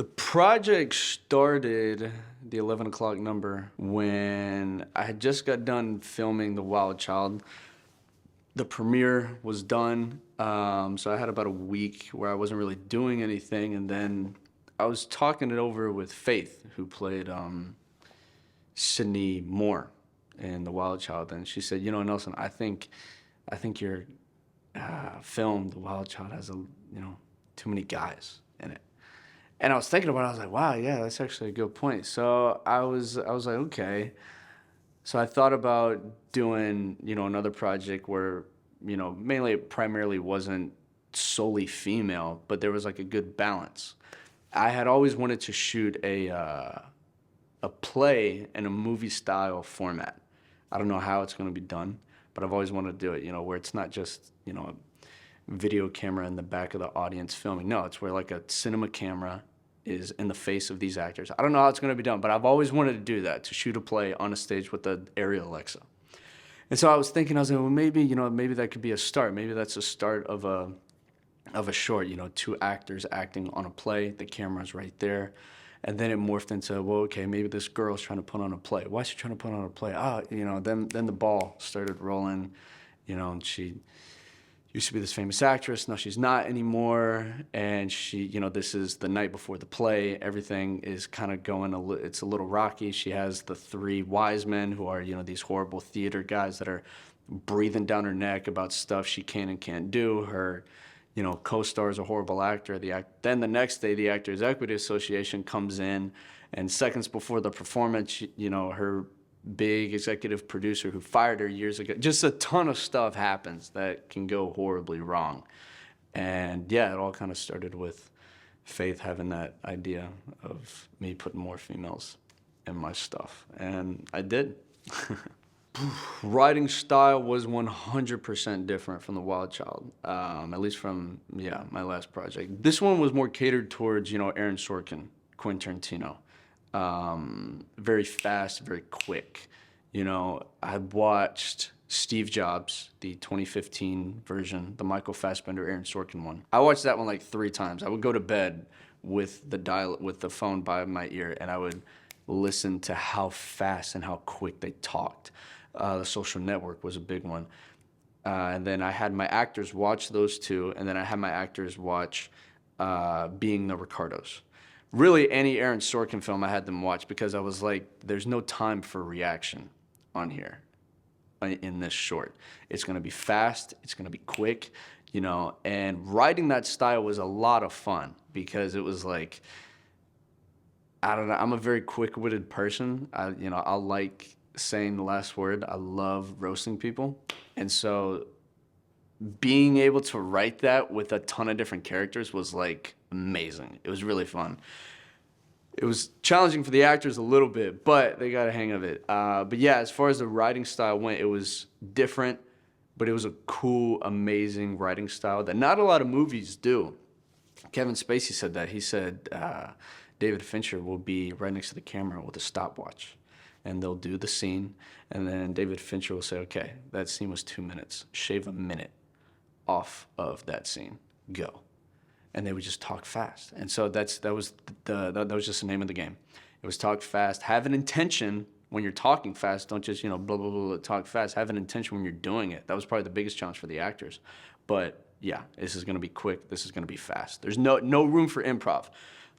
The project started, the 11 o'clock number, when I had just got done filming The Wild Child. The premiere was done, so I had about a week where I wasn't really doing anything, and then I was talking it over with Faith, who played Sydney Moore in The Wild Child, and she said, Nelson, I think your film, The Wild Child, has too many guys in it. And I was thinking about it, I was like, wow, yeah, that's actually a good point. So I was like, okay. So I thought about doing, another project where, mainly it primarily wasn't solely female, but there was like a good balance. I had always wanted to shoot a play in a movie style format. I don't know how it's going to be done, but I've always wanted to do it, where it's not just, a video camera in the back of the audience filming. No, it's where like a cinema camera is in the face of these actors. I don't know how it's going to be done, but I've always wanted to do that, to shoot a play on a stage with the Arri Alexa. And so I was thinking, I was like, well, maybe that could be a start. Maybe that's a start of a short, two actors acting on a play, the camera's right there. And then it morphed into, well, okay, maybe this girl's trying to put on a play. Why is she trying to put on a play? Then the ball started rolling, and she used to be this famous actress. Now she's not anymore. And she, this is the night before the play. Everything is kind of going, it's a little rocky. She has the three wise men who are, these horrible theater guys that are breathing down her neck about stuff she can and can't do. Her, co-star is a horrible actor. Then the next day, the Actors Equity Association comes in, and seconds before the performance, her big executive producer who fired her years ago. Just a ton of stuff happens that can go horribly wrong. And yeah, it all kind of started with Faith having that idea of me putting more females in my stuff. And I did. Writing style was 100% different from The Wild Child, at least from, my last project. This one was more catered towards, Aaron Sorkin, Quentin Tarantino. Very fast, very quick. I watched Steve Jobs, the 2015 version, the Michael Fassbender, Aaron Sorkin one. I watched that one like 3 times. I would go to bed with the phone by my ear, and I would listen to how fast and how quick they talked. The Social Network was a big one. And then I had my actors watch those 2, and then I had my actors watch Being the Ricardos. Really, any Aaron Sorkin film I had them watch, because I was like, there's no time for reaction on here in this short. It's going to be fast, it's going to be quick, and writing that style was a lot of fun, because it was like, I don't know, I'm a very quick-witted person. I like saying the last word. I love roasting people. And so being able to write that with a ton of different characters was like amazing. It was really fun. It was challenging for the actors a little bit, but they got a hang of it. But yeah, as far as the writing style went, it was different, but it was a cool, amazing writing style that not a lot of movies do. Kevin Spacey said that. He said David Fincher will be right next to the camera with a stopwatch, and they'll do the scene, and then David Fincher will say, okay, that scene was 2 minutes. Shave a minute off of that scene. Go. And they would just talk fast. And so that was just the name of the game. It was talk fast. Have an intention when you're talking fast. Don't just, blah, blah, blah, talk fast. Have an intention when you're doing it. That was probably the biggest challenge for the actors. But yeah, this is going to be quick. This is going to be fast. There's no room for improv.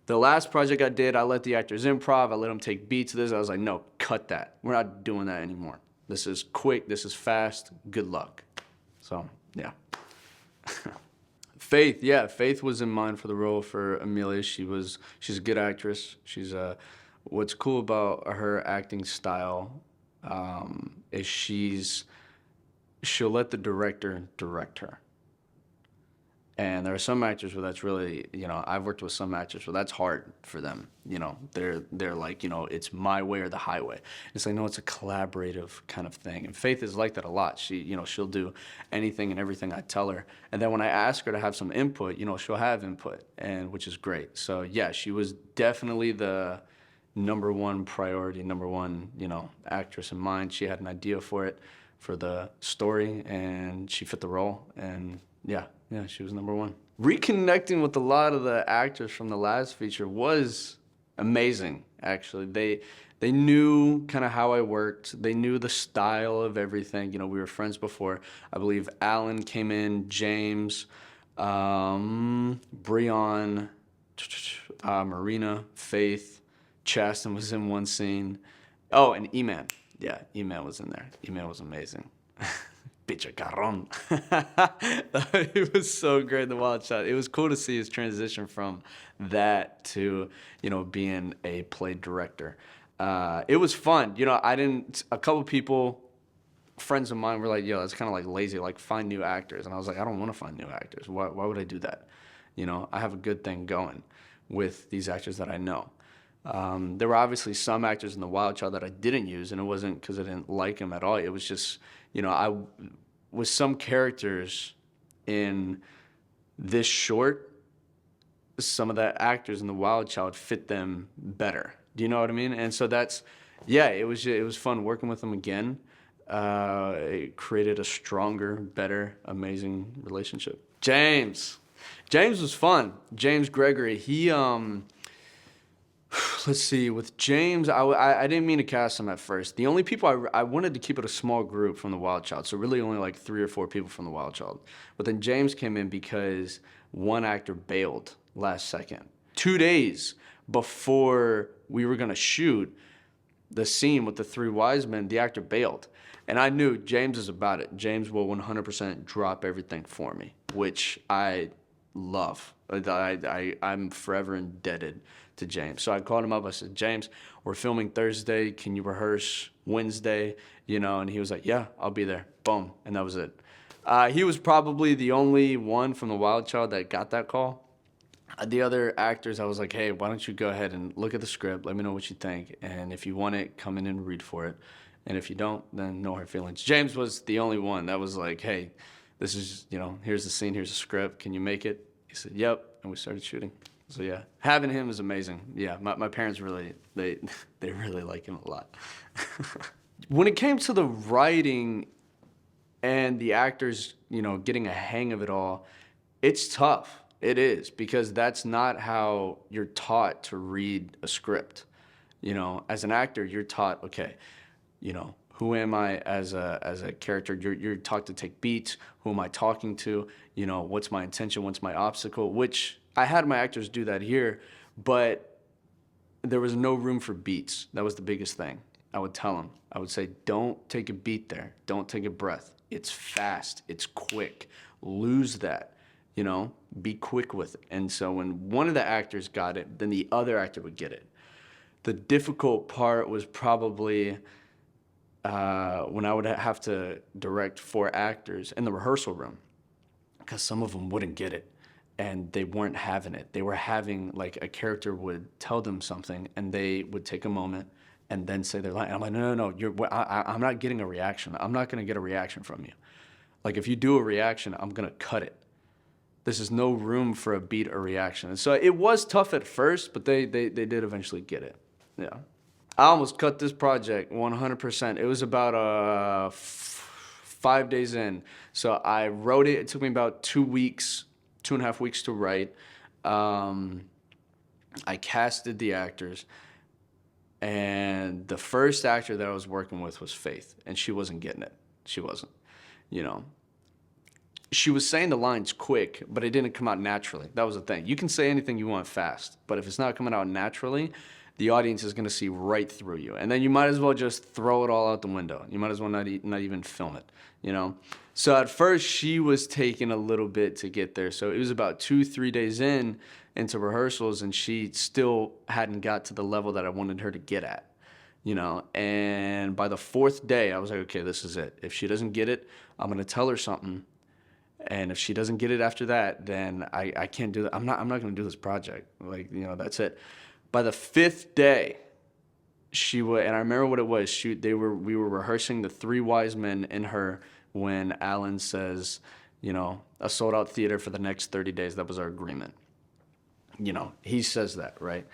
The last project I did, I let the actors improv. I let them take beats of this. I was like, no, cut that. We're not doing that anymore. This is quick. This is fast. Good luck. So, yeah. Faith was in mind for the role for Amelia. She's a good actress. What's cool about her acting style is she'll let the director direct her. And there are some actors where that's really, I've worked with some actors where that's hard for them. They're like, it's my way or the highway. It's like, no, it's a collaborative kind of thing. And Faith is like that a lot. She'll do anything and everything I tell her. And then when I ask her to have some input, she'll have input, and which is great. So yeah, she was definitely the number one priority, number one, actress in mind. She had an idea for it, for the story, and she fit the role. And yeah, she was number one. Reconnecting with a lot of the actors from the last feature was amazing, actually. They knew kind of how I worked. They knew the style of everything. You know, we were friends before. I believe Alan came in, James, Breon, Marina, Faith, Chasten was in one scene. Oh, and E-Man. Yeah, E-Man was in there. E-Man was amazing. Pichacarrón. It was so great, the Wild Child. It was cool to see his transition from that to, you know, being a play director. It was fun. You know, a couple people, friends of mine were like, yo, that's kind of like lazy, like find new actors. And I was like, I don't want to find new actors. Why would I do that? You know, I have a good thing going with these actors that I know. There were obviously some actors in The Wild Child that I didn't use, and it wasn't because I didn't like them at all. It was just, you know, with some characters in this short, some of the actors in The Wild Child fit them better. Do you know what I mean? And so yeah, it was fun working with them again. It created a stronger, better, amazing relationship. James was fun. James Gregory, let's see, with James, I didn't mean to cast him at first. The only people I wanted to keep it a small group from the Wild Child, so really only like 3 or 4 people from the Wild Child. But then James came in because one actor bailed last second. 2 days before we were gonna shoot the scene with the 3 wise men, the actor bailed. And I knew James is about it. James will 100% drop everything for me, which I love. I'm forever indebted to James. So I called him up. I said, James, we're filming Thursday. Can you rehearse Wednesday? You know, and he was like, yeah, I'll be there. Boom. And that was it. He was probably the only one from The Wild Child that got that call. The other actors, I was like, hey, why don't you go ahead and look at the script. Let me know what you think. And if you want it, come in and read for it. And if you don't, then no hard feelings. James was the only one that was like, hey, this is, you know, here's the scene, here's the script. Can you make it? He said, yep. And we started shooting. So yeah, having him is amazing. Yeah, my parents really, they really like him a lot. When it came to the writing and the actors, you know, getting a hang of it all, it's tough. It is, because that's not how you're taught to read a script. You know, as an actor, you're taught, okay, you know, who am I as a character? You're taught to take beats. Who am I talking to? You know, what's my intention? What's my obstacle? Which I had my actors do that here, but there was no room for beats. That was the biggest thing. I would tell them. I would say, don't take a beat there. Don't take a breath. It's fast. It's quick. Lose that. You know, be quick with it. And so when one of the actors got it, then the other actor would get it. The difficult part was probably when I would have to direct 4 actors in the rehearsal room, because some of them wouldn't get it and they weren't having it. They were having, like, a character would tell them something and they would take a moment and then say their line. And I'm like, no, I'm not getting a reaction. I'm not going to get a reaction from you. Like, if you do a reaction, I'm going to cut it. This is no room for a beat or reaction. And so it was tough at first, but they did eventually get it. Yeah. I almost cut this project 100%. It was about 5 days in. So I wrote it. It took me about 2 weeks, 2.5 weeks to write. I casted the actors. And the first actor that I was working with was Faith. And she wasn't getting it. She wasn't, you know. She was saying the lines quick, but it didn't come out naturally. That was the thing. You can say anything you want fast, but if it's not coming out naturally, the audience is going to see right through you. And then you might as well just throw it all out the window. You might as well not even film it, you know? So at first, she was taking a little bit to get there. So it was about 2-3 days into rehearsals, and she still hadn't got to the level that I wanted her to get at, you know? And by the 4th day, I was like, okay, this is it. If she doesn't get it, I'm going to tell her something. And if she doesn't get it after that, then I can't do that. I'm not going to do this project. Like, you know, that's it. By the 5th day, she would, and I remember what it was. We were rehearsing the 3 wise men in her when Alan says, you know, a sold out theater for the next 30 days. That was our agreement. You know, he says that, right?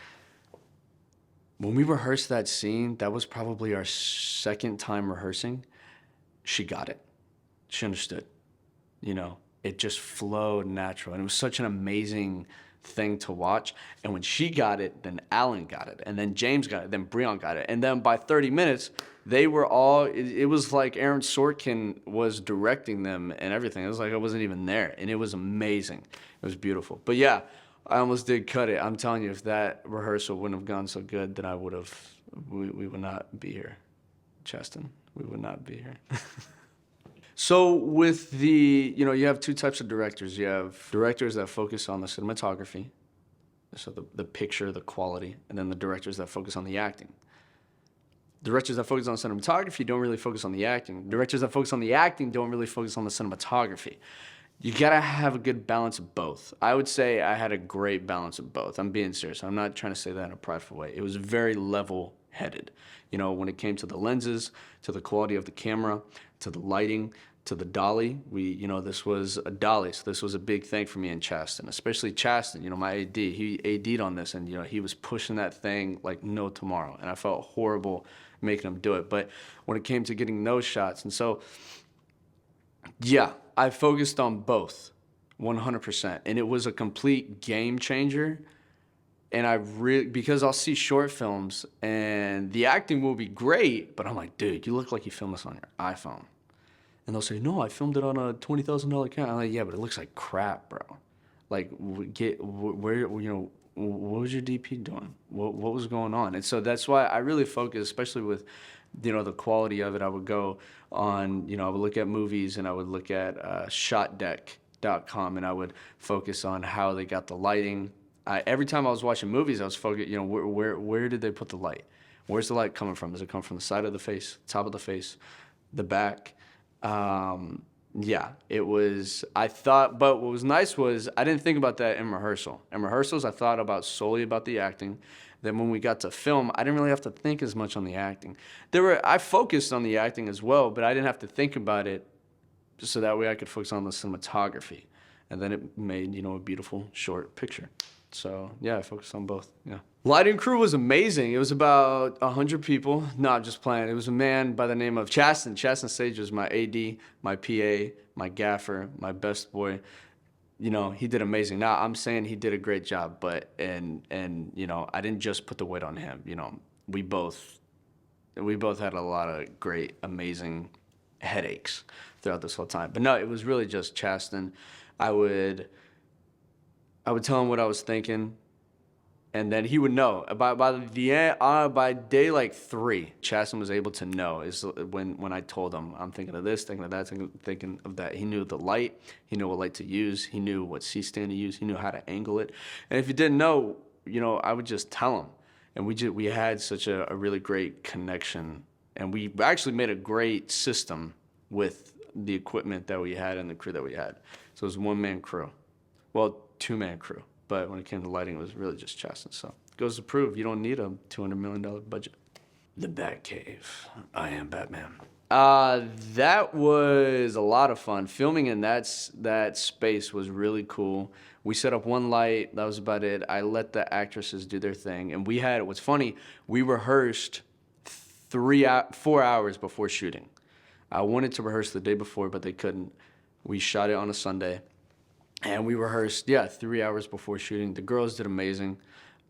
When we rehearsed that scene, that was probably our 2nd time rehearsing. She got it. She understood. You know, it just flowed natural. And it was such an amazing thing to watch. And when she got it, then Alan got it. And then James got it. Then Breon got it. And then by 30 minutes, they were all, it was like Aaron Sorkin was directing them and everything. It was like I wasn't even there. And it was amazing. It was beautiful. But yeah, I almost did cut it. I'm telling you, if that rehearsal wouldn't have gone so good, then we would not be here. Cheston, we would not be here. So with you have two types of directors. You have directors that focus on the cinematography, so the picture, the quality, and then the directors that focus on the acting. Directors that focus on cinematography don't really focus on the acting. Directors that focus on the acting don't really focus on the cinematography. You gotta have a good balance of both. I would say I had a great balance of both. I'm being serious. I'm not trying to say that in a prideful way. It was very level-headed. When it came to the lenses, to the quality of the camera, to the lighting, to the dolly. This was a dolly, so this was a big thing for me and Chaston, especially Chaston, my AD. He AD'd on this, and, he was pushing that thing like no tomorrow, and I felt horrible making him do it. But when it came to getting those shots, and so, yeah, I focused on both 100%, and it was a complete game changer. And because I'll see short films and the acting will be great, but I'm like, dude, you look like you filmed this on your iPhone. And they'll say, no, I filmed it on a $20,000 camera. I'm like, yeah, but it looks like crap, bro. Like, what was your DP doing? What was going on? And so that's why I really focus, especially with, the quality of it. I would go on, I would look at movies and I would look at shotdeck.com and I would focus on how they got the lighting. Every time I was watching movies, I was focused, where did they put the light? Where's the light coming from? Does it come from the side of the face, top of the face, the back? Yeah, it was, but what was nice was I didn't think about that in rehearsal. In rehearsals, I thought solely about the acting. Then when we got to film, I didn't really have to think as much on the acting. I focused on the acting as well, but I didn't have to think about it so that way I could focus on the cinematography. And then it made, a beautiful short picture. So yeah, I focused on both. Yeah. Lighting crew was amazing. It was about 100 people. No, I'm just playing. It was a man by the name of Chaston. Chaston Sage was my AD, my PA, my gaffer, my best boy. He did amazing. Now I'm saying he did a great job, but I didn't just put the weight on him. We both had a lot of great, amazing headaches throughout this whole time. But no, it was really just Chaston. I would tell him what I was thinking, and then he would know. By day like 3, Chaston was able to know. Is when I told him I'm thinking of this, thinking of that, thinking of that. He knew the light. He knew what light to use. He knew what C-stand to use. He knew how to angle it. And if he didn't know, I would just tell him. And we had such a really great connection, and we actually made a great system with the equipment that we had and the crew that we had. So it was a one-man crew. Well, 2-man crew, but when it came to lighting, it was really just Chaston. So it goes to prove you don't need a $200 million budget. The Batcave. I am Batman. That was a lot of fun. Filming in that space was really cool. We set up one light. That was about it. I let the actresses do their thing, and what's funny, we rehearsed 4 hours before shooting. I wanted to rehearse the day before, but they couldn't. We shot it on a Sunday. And we rehearsed, 3 hours before shooting. The girls did amazing.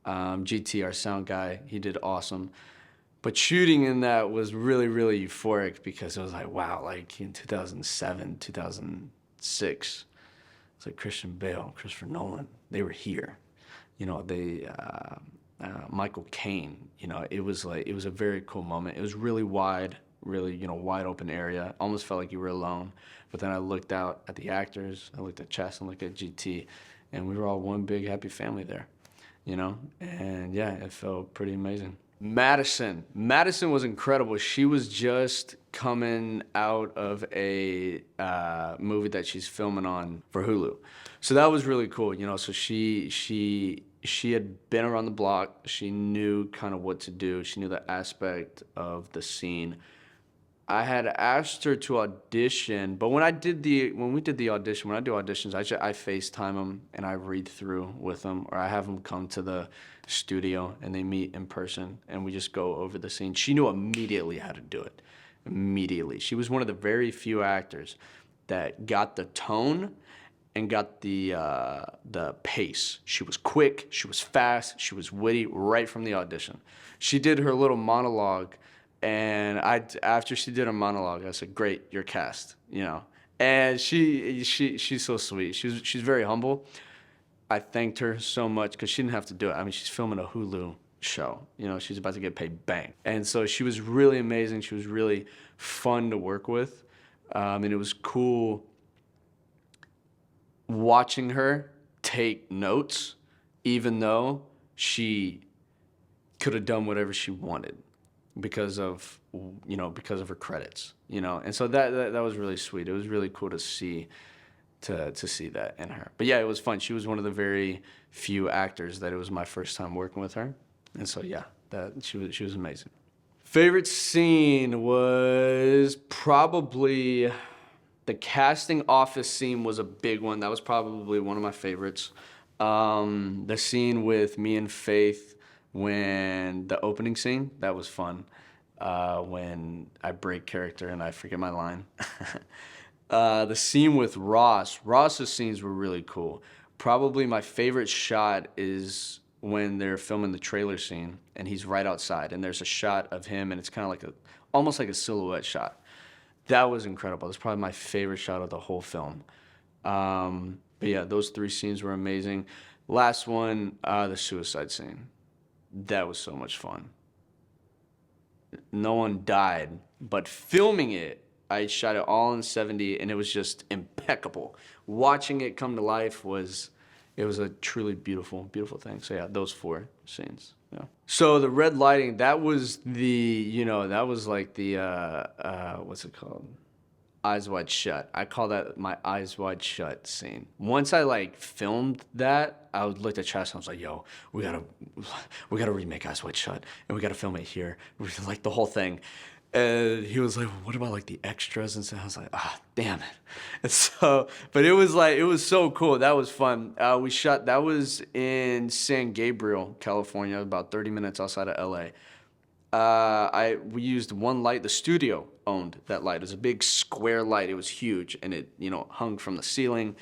GT, our sound guy, he did awesome. But shooting in that was really, really euphoric because it was like, wow, like in 2007, 2006, it's like Christian Bale, Christopher Nolan, they were here. Michael Caine, it was a very cool moment. It was really wide, really, wide open area. Almost felt like you were alone. But then I looked out at the actors, I looked at Chaston, looked at GT, and we were all one big happy family there, And yeah, it felt pretty amazing. Madison was incredible. She was just coming out of a movie that she's filming on for Hulu. So that was really cool, So she had been around the block. She knew kind of what to do. She knew the aspect of the scene. I had asked her to audition, but when I do auditions, I FaceTime them and I read through with them, or I have them come to the studio and they meet in person and we just go over the scene. She knew immediately how to do it. Immediately. She was one of the very few actors that got the tone and got the pace. She was quick, she was fast, she was witty right from the audition. She did her little monologue, and after she did her monologue, I said, "Great, you're cast," you know. And she's so sweet. She's very humble. I thanked her so much because she didn't have to do it. I mean, she's filming a Hulu show. You know, she's about to get paid bang. And so she was really amazing. She was really fun to work with. And it was cool watching her take notes, even though she could have done whatever she wanted because of, because of her credits, And so that was really sweet. It was really cool to see see that in her. But yeah, it was fun. She was one of the very few actors that it was my first time working with her. And so yeah, she was amazing. Favorite scene was probably the casting office scene was a big one. That was probably one of my favorites. The scene with me and Faith when the opening scene, that was fun. When I break character and I forget my line. The scene with Ross's scenes were really cool. Probably my favorite shot is when they're filming the trailer scene and he's right outside and there's a shot of him and it's kind of like almost like a silhouette shot. That was incredible. It's probably my favorite shot of the whole film. But yeah, those three scenes were amazing. Last one, the suicide scene. That was so much fun. No one died, but filming it, I shot it all in 70 and it was just impeccable. Watching it come to life it was a truly beautiful, beautiful thing. So yeah, those four scenes. Yeah. So the red lighting, that was that was like the, what's it called? Eyes Wide Shut. I call that my Eyes Wide Shut scene. Once I filmed that, I would look at Chas and I was like, yo, we gotta remake Eyes Wide Shut and we gotta film it here. Like the whole thing. And he was like, well, what about the extras and stuff? I was like, damn it. And so, but it was so cool. That was fun. That was in San Gabriel, California, about 30 minutes outside of LA. We used one light. The studio owned that light. It was a big square light. It was huge and it, hung from the ceiling.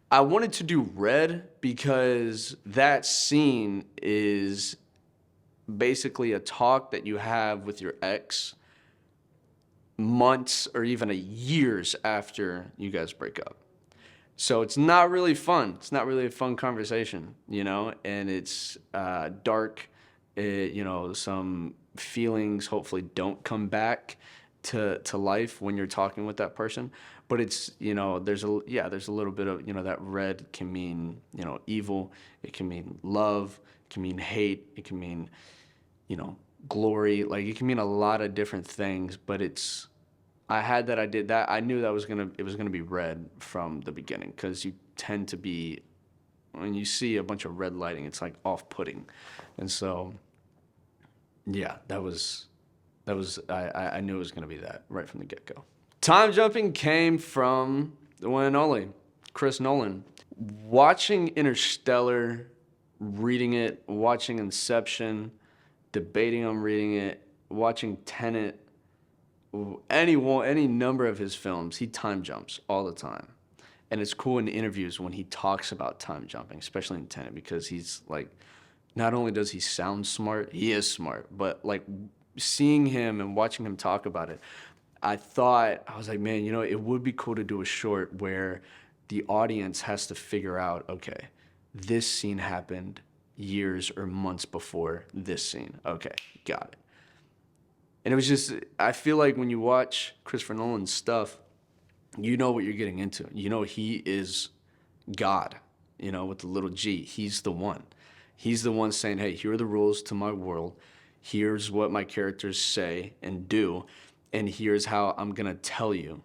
I wanted to do red because that scene is basically a talk that you have with your ex months or even years after you guys break up. So it's not really fun. It's not really a fun conversation, and it's dark. Some feelings hopefully don't come back to life when you're talking with that person. But it's, there's a little bit of, that red can mean, evil. It can mean love. It can mean hate. It can mean, glory. It can mean a lot of different things, but I did that. I knew that it was gonna be red from the beginning because you tend to be, when you see a bunch of red lighting, it's off-putting. And so, yeah, I knew it was gonna be that right from the get-go. Time jumping came from the one and only, Chris Nolan. Watching Interstellar, reading it, watching Inception, debating on reading it, watching Tenet, any number of his films, he time jumps all the time. And it's cool in interviews when he talks about time jumping, especially in Tenet, because he's not only does he sound smart, he is smart, but seeing him and watching him talk about it, I was like, man, it would be cool to do a short where the audience has to figure out, okay, this scene happened years or months before this scene. Okay, got it. And it was just, I feel like when you watch Christopher Nolan's stuff, you know what you're getting into. He is God, with the little G. He's the one. He's the one saying, hey, here are the rules to my world. Here's what my characters say and do. And here's how I'm going to tell you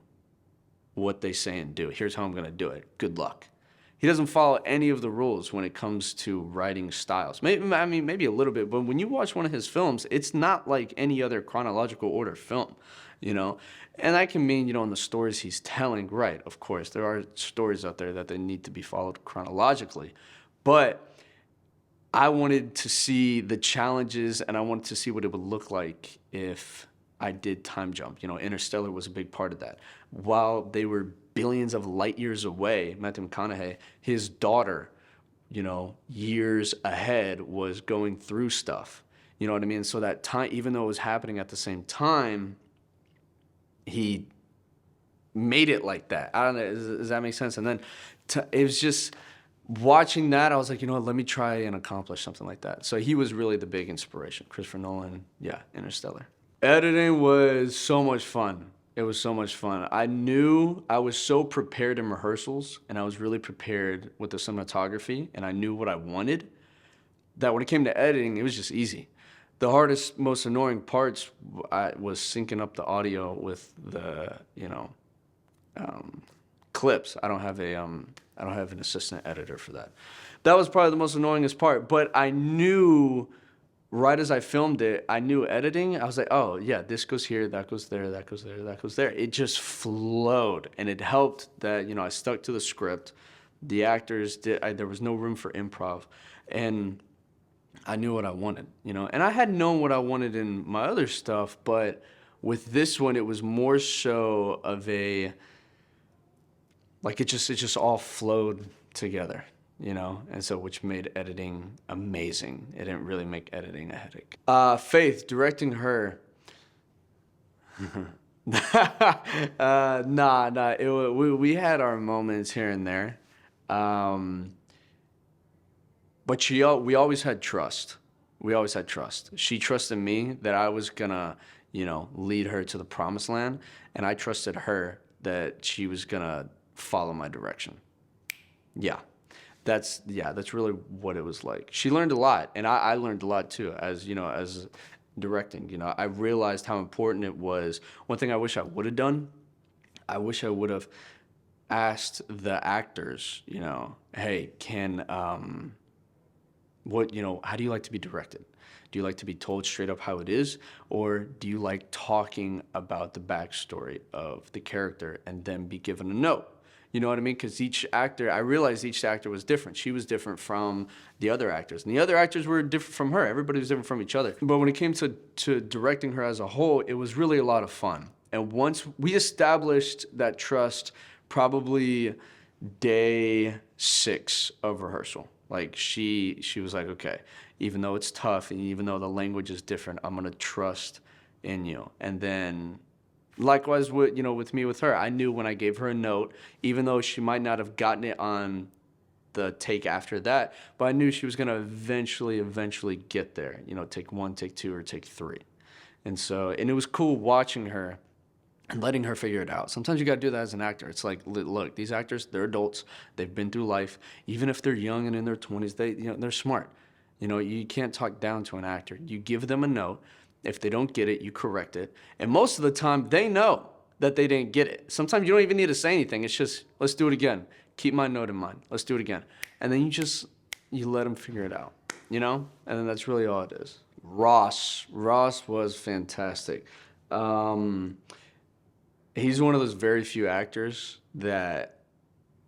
what they say and do. Here's how I'm going to do it. Good luck. He doesn't follow any of the rules when it comes to writing styles. Maybe a little bit, but when you watch one of his films, it's not like any other chronological order film, And that can mean, in the stories he's telling, right, of course, there are stories out there that they need to be followed chronologically. But I wanted to see the challenges and I wanted to see what it would look like if I did Time Jump. You know, Interstellar was a big part of that. While they were billions of light years away, Matthew McConaughey, his daughter, you know, years ahead was going through stuff. You know what I mean? So that time, even though it was happening at the same time, he made it like that. I don't know. Does that make sense? And then it was just watching that. I was like, you know what? Let me try and accomplish something like that. So he was really the big inspiration. Christopher Nolan, yeah, Interstellar. Editing was so much fun. It was so much fun. I knew I was so prepared in rehearsals, and I was really prepared with the cinematography, and I knew what I wanted, that when it came to editing, it was just easy. The hardest, most annoying parts was syncing up the audio with the, you know, clips. I don't have an assistant editor for that. That was probably the most annoyingest part. But I knew right as I filmed it, I knew editing. I was like, oh yeah, this goes here, that goes there, that goes there, that goes there. It just flowed, and it helped that, you know, I stuck to the script. The actors did. There was no room for improv, and I knew what I wanted, you know. And I had known what I wanted in my other stuff, but with this one, it was more so of a, like, it just all flowed together, you know. And so, which made editing amazing. It didn't really make editing a headache. Faith, directing her. Nah. We had our moments here and there. But we always had trust. We always had trust. She trusted me that I was gonna, you know, lead her to the promised land, and I trusted her that she was gonna follow my direction. Yeah, that's really what it was like. She learned a lot, and I learned a lot too. As you know, as directing, you know, I realized how important it was. One thing I wish I would have done, I wish I would have asked the actors, you know, hey, how do you like to be directed? Do you like to be told straight up how it is? Or do you like talking about the backstory of the character and then be given a note? You know what I mean? Because I realized each actor was different. She was different from the other actors. And the other actors were different from her. Everybody was different from each other. But when it came to directing her as a whole, it was really a lot of fun. And once we established that trust, probably day 6 of rehearsal. Like she was like, okay, even though it's tough and even though the language is different, I'm gonna trust in you. And then likewise with me with her, I knew when I gave her a note, even though she might not have gotten it on the take after that, but I knew she was gonna eventually get there. You know, take 1, take 2, or take 3. And it was cool watching her and letting her figure it out. Sometimes you got to do that as an actor. It's like, look, these actors, they're adults. They've been through life. Even if they're young and in their 20s, they're smart. You know, you can't talk down to an actor. You give them a note. If they don't get it, you correct it. And most of the time, they know that they didn't get it. Sometimes you don't even need to say anything. It's just, let's do it again. Keep my note in mind. Let's do it again. And then you let them figure it out, you know? And then that's really all it is. Ross was fantastic. He's one of those very few actors that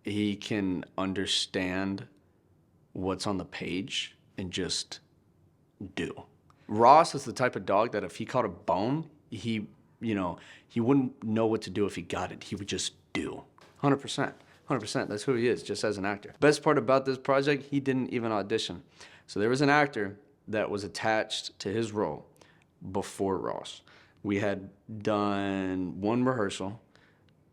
he can understand what's on the page and just do. Ross is the type of dog that if he caught a bone, he wouldn't know what to do if he got it. He would just do. 100%. 100%. That's who he is, just as an actor. Best part about this project, he didn't even audition. So there was an actor that was attached to his role before Ross. We had done one rehearsal,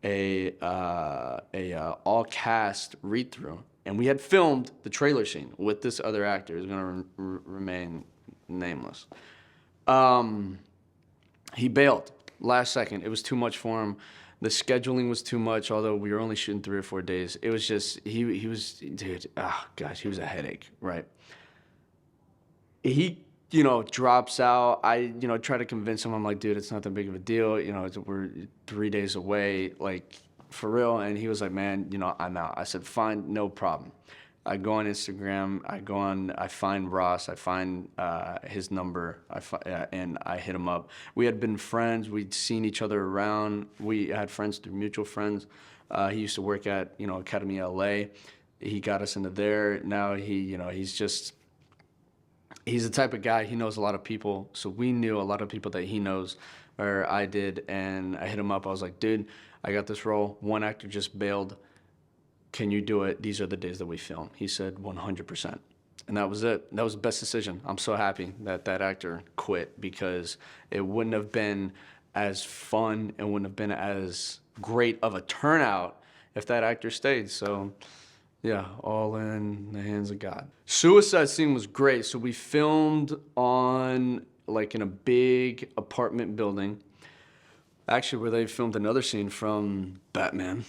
a all cast read through, and we had filmed the trailer scene with this other actor who's gonna remain nameless. He bailed last second. It was too much for him. The scheduling was too much. Although we were only shooting 3 or 4 days, it was just he was, dude. Oh gosh, he was a headache, right? He drops out. I, try to convince him. I'm like, dude, it's not that big of a deal. We're 3 days away, like, for real. And he was like, man, I'm out. I said, fine, no problem. I go on Instagram. I find Ross. I find his number. And I hit him up. We had been friends. We'd seen each other around. We had friends through mutual friends. He used to work at, Academy LA. He got us into there. Now he's just He's the type of guy, he knows a lot of people. So we knew a lot of people that he knows, or I did. And I hit him up. I was like, dude, I got this role. One actor just bailed. Can you do it? These are the days that we film. He said 100%. And that was it. That was the best decision. I'm so happy that that actor quit, because it wouldn't have been as fun and wouldn't have been as great of a turnout if that actor stayed. So yeah, all in the hands of God. Suicide scene was great. So we filmed on like in a big apartment building, actually where they filmed another scene from Batman.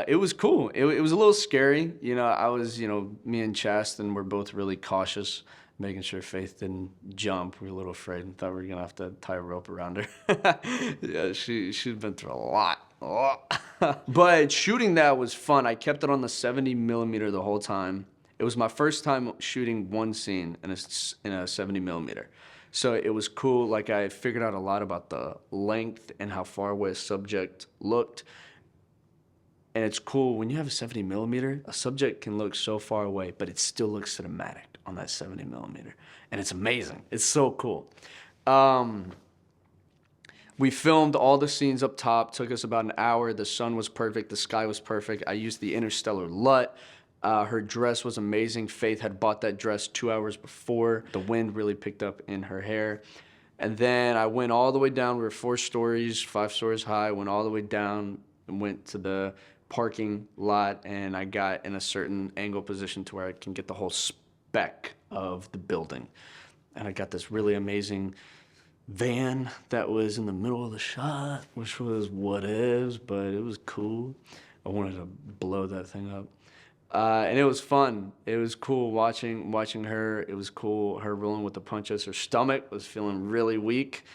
It was cool. It was a little scary. You know, I was, you know, me and Chasten were both really cautious, making sure Faith didn't jump. We were a little afraid and thought we were gonna have to tie a rope around her. Yeah, she'd been through a lot. But shooting that was fun. I kept it on the 70 millimeter the whole time. It was my first time shooting one scene in a 70 millimeter. So it was cool. Like, I figured out a lot about the length and how far away a subject looked. And it's cool when you have a 70 millimeter, a subject can look so far away, but it still looks cinematic on that 70 millimeter. And it's amazing. It's so cool. We filmed all the scenes up top. Took us about an hour. The sun was perfect. The sky was perfect. I used the Interstellar LUT. Her dress was amazing. Faith had bought that dress 2 hours before. The wind really picked up in her hair. And then I went all the way down. We were 4 stories, 5 stories high. Went all the way down and went to the parking lot, and I got in a certain angle position to where I can get the whole spec of the building. And I got this really amazing van that was in the middle of the shot, which was what is, but it was cool. I wanted to blow that thing up. And it was fun. It was cool watching her. It was cool her rolling with the punches. Her stomach was feeling really weak,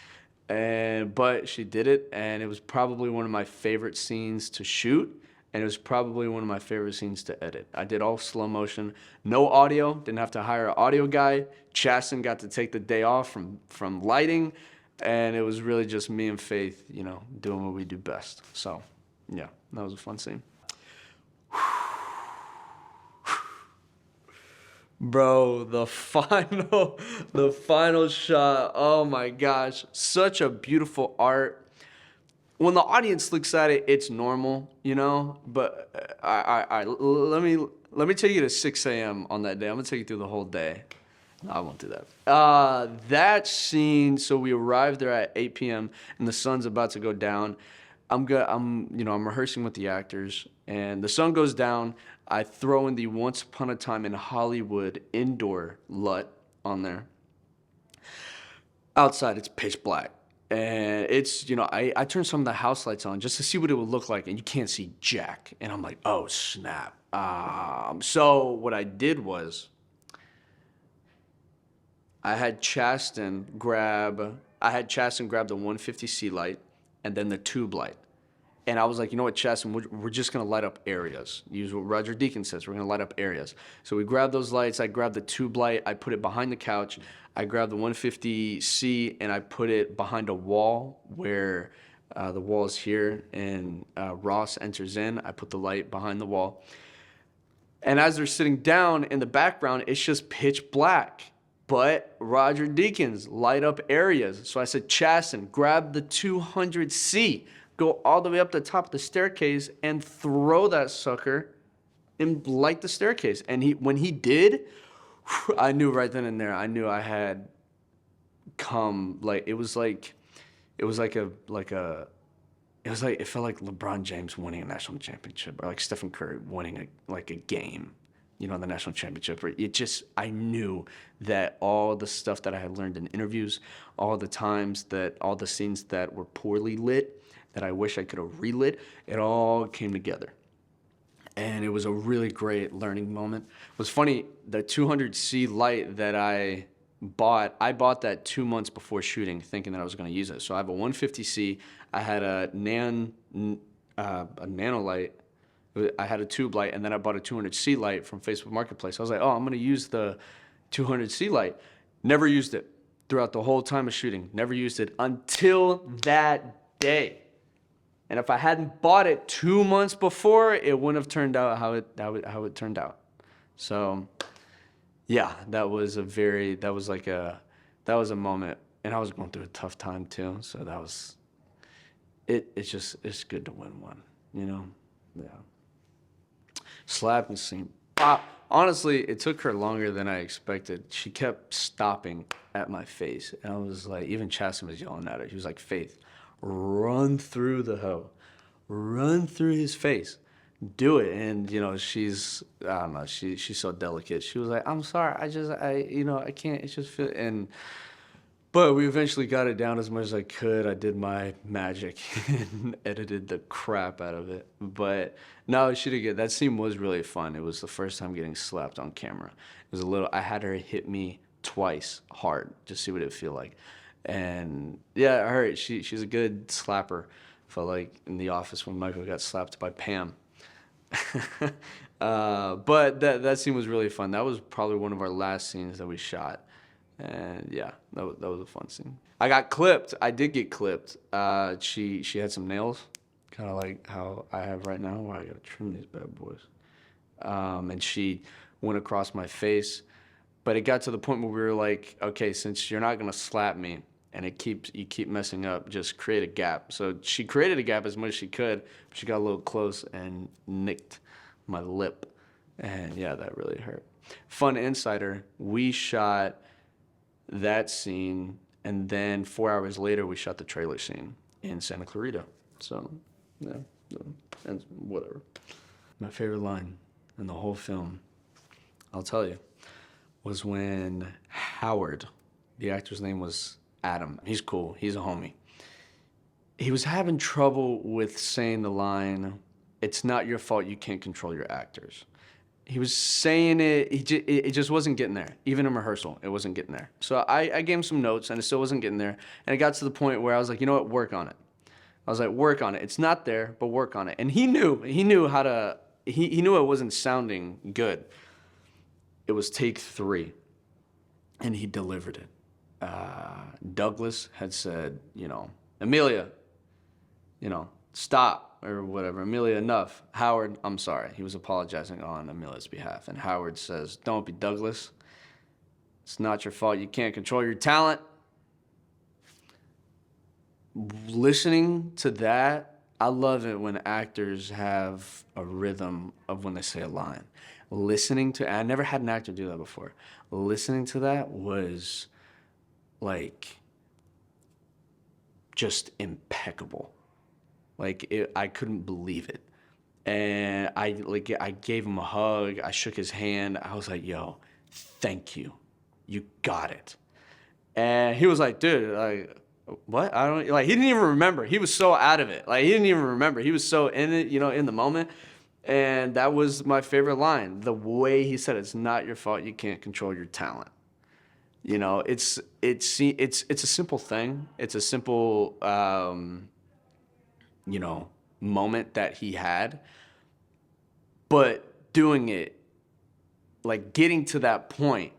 but she did it, and it was probably one of my favorite scenes to shoot. And it was probably one of my favorite scenes to edit. I did all slow motion, no audio, didn't have to hire an audio guy. Chasten got to take the day off from lighting, and it was really just me and Faith, you know, doing what we do best. So, yeah, that was a fun scene. Bro, the final shot, oh my gosh, such a beautiful art. When the audience looks at it, it's normal, you know. But let me take you to 6 a.m. on that day. I'm gonna take you through the whole day. No, I won't do that. That scene. So we arrived there at 8 p.m. and the sun's about to go down. I'm rehearsing with the actors, and the sun goes down. I throw in the Once Upon a Time in Hollywood indoor LUT on there. Outside, it's pitch black. And it's, you know, I turned some of the house lights on just to see what it would look like, and you can't see jack. And I'm like, oh, snap. So what I did was I had Chasten grab the 150C light and then the tube light. And I was like, you know what, Chasten, we're just going to light up areas. Use what Roger Deakins says. We're going to light up areas. So we grabbed those lights. I grabbed the tube light. I put it behind the couch. I grabbed the 150C and I put it behind a wall where the wall is here and Ross enters in. I put the light behind the wall. And as they're sitting down in the background, it's just pitch black. But Roger Deakins, light up areas. So I said, Chasten, grab the 200C. Go all the way up the top of the staircase and throw that sucker and light the staircase. And when he did, I knew right then and there. I knew I had come. Like it felt like LeBron James winning a national championship, or like Stephen Curry winning a game, you know, the national championship. I knew that all the stuff that I had learned in interviews, all the scenes that were poorly lit, that I wish I could have relit, it all came together. And it was a really great learning moment. It was funny, the 200C light that I bought that 2 months before shooting, thinking that I was gonna use it. So I have a 150C, I had a nano light, I had a tube light, and then I bought a 200C light from Facebook Marketplace. I was like, oh, I'm gonna use the 200C light. Never used it throughout the whole time of shooting. Never used it until that day. And if I hadn't bought it 2 months before, it wouldn't have turned out how it turned out. So, Yeah, that was like that was a moment, and I was going through a tough time too. So that was it's just it's good to win one, you know. Yeah. Slapping scene. Pop. Honestly, it took her longer than I expected. She kept stopping at my face. And I was like, even Chaston was yelling at her. He was like, Faith, run through the hoe. Run through his face. Do it. And, you know, I don't know, she's so delicate. She was like, I'm sorry. I can't, it's just feel, and but we eventually got it down as much as I could. I did my magic and edited the crap out of it. But no, she did good. That scene was really fun. It was the first time getting slapped on camera. It was a little, I had her hit me twice hard, just see what it feel like. And yeah, she's a good slapper. Felt like in The Office when Michael got slapped by Pam. But that scene was really fun. That was probably one of our last scenes that we shot. And yeah, that was a fun scene. I got clipped. I did get clipped. She had some nails, kind of like how I have right now, where I gotta trim these bad boys. And she went across my face, but it got to the point where we were like, okay, since you're not gonna slap me, and you keep messing up, just create a gap. So she created a gap as much as she could, but she got a little close and nicked my lip, and yeah, that really hurt. Fun insider: we shot that scene, and then 4 hours later, we shot the trailer scene in Santa Clarita. So, yeah, and whatever. My favorite line in the whole film, I'll tell you, was when Howard, the actor's name was Adam. He's cool. He's a homie. He was having trouble with saying the line, "It's not your fault you can't control your actors." He was saying it, it just wasn't getting there. Even in rehearsal, it wasn't getting there. So I gave him some notes, and it still wasn't getting there. And it got to the point where I was like, you know what, work on it. I was like, work on it. It's not there, but work on it. And he knew how to, he knew it wasn't sounding good. It was take 3, and he delivered it. Douglas had said, you know, Amelia, you know, stop or whatever. Amelia, enough. Howard, I'm sorry. He was apologizing on Amelia's behalf. And Howard says, don't be Douglas. It's not your fault. You can't control your talent. Listening to that, I love it when actors have a rhythm of when they say a line. I never had an actor do that before. Listening to that was like just impeccable. I couldn't believe it. And I gave him a hug. I shook his hand. I was like, yo, thank you. You got it. And he was like, dude, like, what? I don't, like, he didn't even remember. He was so out of it. Like, he didn't even remember. He was so in it, you know, in the moment. And that was my favorite line. The way he said, it's not your fault. You can't control your talent. You know, it's a simple thing. It's a simple, you know, moment that he had, but doing it, like getting to that point,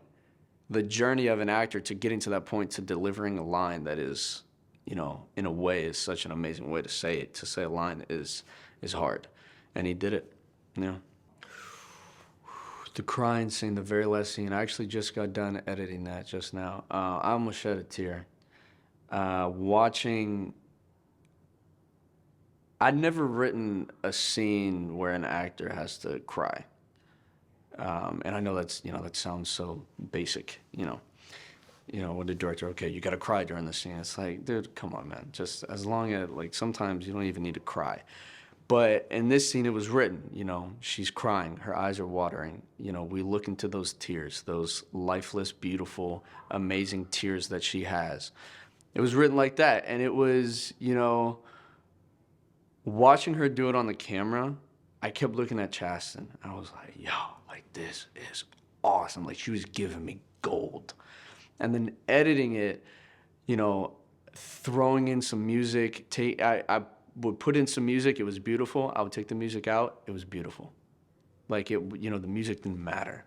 the journey of an actor to getting to that point to delivering a line that is, you know, in a way is such an amazing way to say it. To say a line is hard, and he did it. You know, the crying scene, the very last scene. I actually just got done editing that just now. I almost shed a tear. Watching I'd never written a scene where an actor has to cry. And I know that sounds so basic, when the director, okay, you gotta cry during the scene. It's like, dude, come on, man. Just as long as, like, sometimes you don't even need to cry. But in this scene, it was written, she's crying, her eyes are watering. We look into those tears, those lifeless, beautiful, amazing tears that she has. It was written like that. And it was, watching her do it on the camera, I kept looking at Chasten. I was like, yo, like, this is awesome. Like, she was giving me gold. And then editing it, throwing in some music. I would put in some music. It was beautiful. I would take the music out. It was beautiful. Like, the music didn't matter.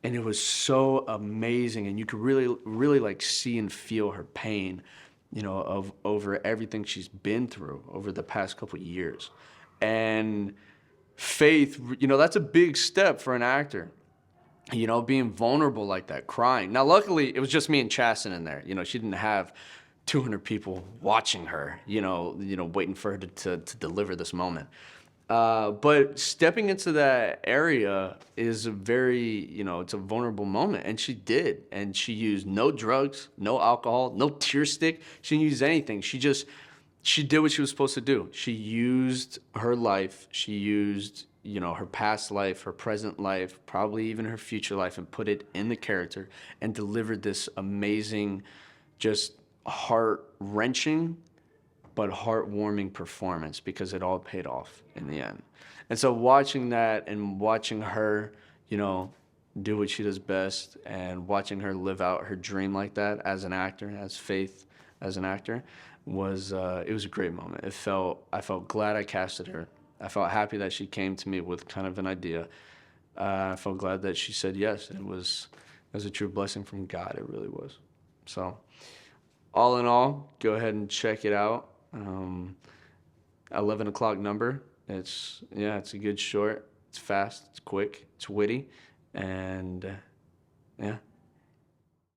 And it was so amazing. And you could really, really, like, see and feel her pain, of over everything she's been through over the past couple of years. And Faith, that's a big step for an actor. being vulnerable like that, crying. Now, luckily, it was just me and Chasten in there. She didn't have 200 people watching her, waiting for her to deliver this moment. But stepping into that area is a very, it's a vulnerable moment. And she did. And she used no drugs, no alcohol, no tear stick. She didn't use anything. She did what she was supposed to do. She used her life. She used, her past life, her present life, probably even her future life, and put it in the character and delivered this amazing, just heart wrenching but heartwarming performance because it all paid off in the end. And so watching that and watching her, do what she does best and watching her live out her dream like that as an actor, as Faith as an actor, it was a great moment. I felt glad I casted her. I felt happy that she came to me with kind of an idea. I felt glad that she said yes. It was a true blessing from God. It really was. So all in all, go ahead and check it out. 11 o'clock number. It's a good short. It's fast. It's quick. It's witty, and yeah,